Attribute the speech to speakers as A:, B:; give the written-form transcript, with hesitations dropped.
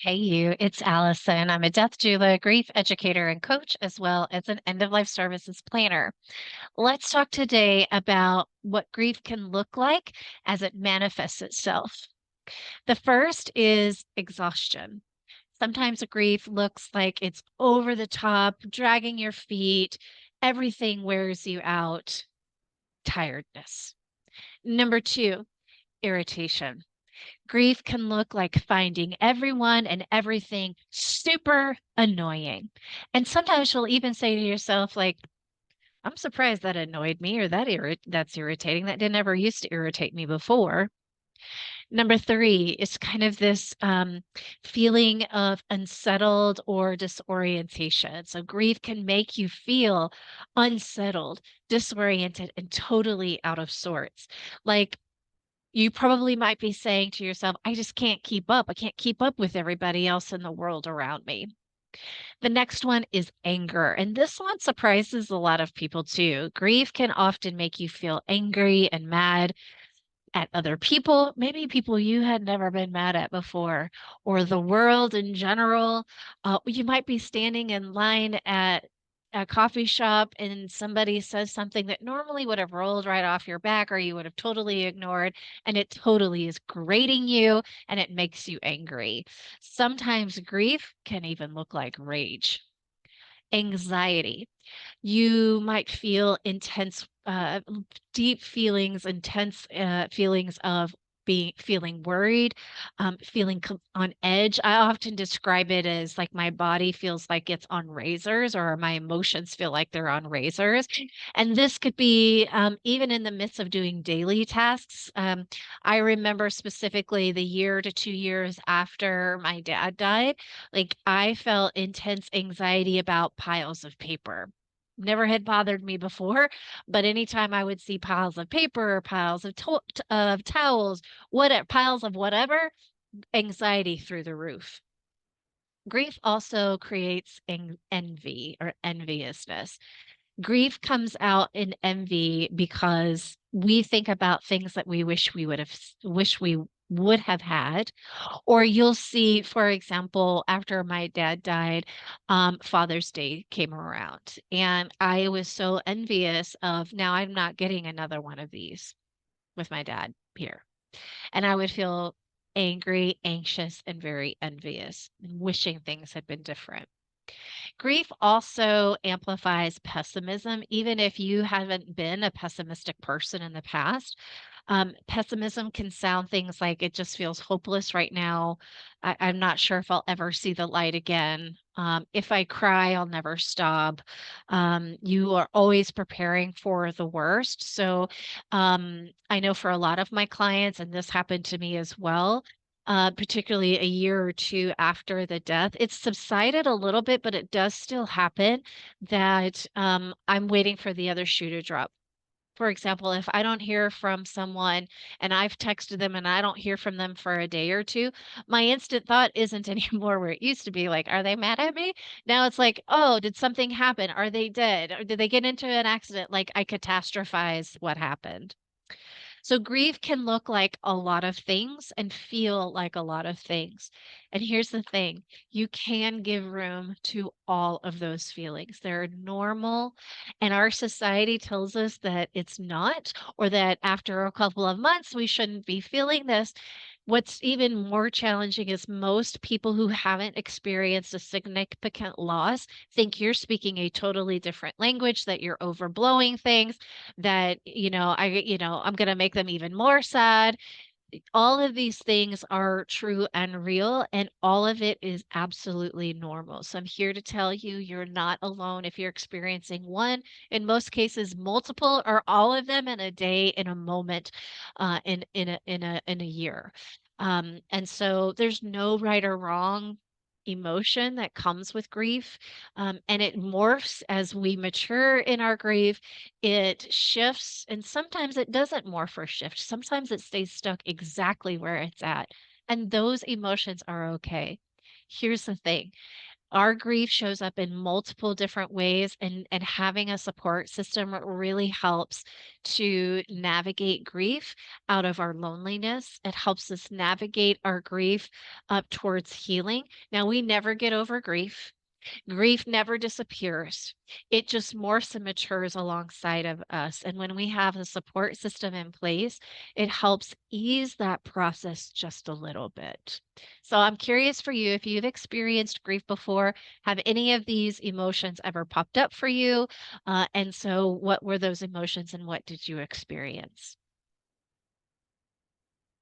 A: Hey you, it's Allison. I'm a death doula, grief educator, and coach, as well as an end of life services planner. Let's talk today about what grief can look like as it manifests itself. The first is exhaustion. Sometimes a grief looks like it's over the top, dragging your feet, everything wears you out, tiredness. Number two, irritation. Grief can look like finding everyone and everything super annoying. And sometimes you'll even say to yourself, like, I'm surprised that annoyed me or that's irritating. That didn't ever used to irritate me before. Number three is kind of this feeling of unsettled or disorientation. So grief can make you feel unsettled, disoriented, and totally out of sorts. Like you probably might be saying to yourself, I just can't keep up. I can't keep up with everybody else in the world around me. The next one is anger. And this one surprises a lot of people too. Grief can often make you feel angry and mad at other people, maybe people you had never been mad at before, or the world in general. You might be standing in line at a coffee shop and somebody says something that normally would have rolled right off your back or you would have totally ignored, and it totally is grating you and it makes you angry. Sometimes grief can even look like rage. Anxiety. You might feel deep feelings, intense feelings of feeling worried, feeling on edge. I often describe it as like my body feels like it's on razors, or my emotions feel like they're on razors. And this could be even in the midst of doing daily tasks. I remember specifically the year to 2 years after my dad died, like I felt intense anxiety about piles of paper. Never had bothered me before, but anytime I would see piles of paper or piles of towels, piles of whatever, anxiety through the roof. Grief also creates envy or enviousness. Grief comes out in envy because we think about things that we wish we would have had. Or you'll see, for example, after my dad died, Father's Day came around, and I was so envious of now I'm not getting another one of these with my dad here. And I would feel angry, anxious, and very envious, and wishing things had been different. Grief also amplifies pessimism, even if you haven't been a pessimistic person in the past. Pessimism can sound things like it just feels hopeless right now. I'm not sure if I'll ever see the light again. If I cry, I'll never stop. You are always preparing for the worst. So I know for a lot of my clients, and this happened to me as well, particularly a year or two after the death. It's subsided a little bit, but it does still happen that I'm waiting for the other shoe to drop. For example, if I don't hear from someone and I've texted them and I don't hear from them for a day or two, my instant thought isn't anymore where it used to be like, are they mad at me? Now it's like, oh, did something happen? Are they dead? Or did they get into an accident? Like I catastrophize what happened. So grief can look like a lot of things and feel like a lot of things. And here's the thing, you can give room to all of those feelings. They're normal. And our society tells us that it's not, or that after a couple of months, we shouldn't be feeling this. What's even more challenging is most people who haven't experienced a significant loss think you're speaking a totally different language, that you're overblowing things, that, I'm going to make them even more sad. All of these things are true and real, and all of it is absolutely normal. So I'm here to tell you you're not alone if you're experiencing one, in most cases, multiple or all of them in a day, in a moment, in a year. And so there's no right or wrong emotion that comes with grief, and it morphs as we mature in our grief. It shifts, and sometimes it doesn't morph or shift. Sometimes it stays stuck exactly where it's at, and those emotions are okay. Here's the thing. Our grief shows up in multiple different ways, and having a support system really helps to navigate grief out of our loneliness. It helps us navigate our grief up towards healing. Now, we never get over grief. Grief never disappears. It just morphs and matures alongside of us. And when we have a support system in place, it helps ease that process just a little bit. So I'm curious for you if you've experienced grief before. Have any of these emotions ever popped up for you? And so, what were those emotions and what did you experience?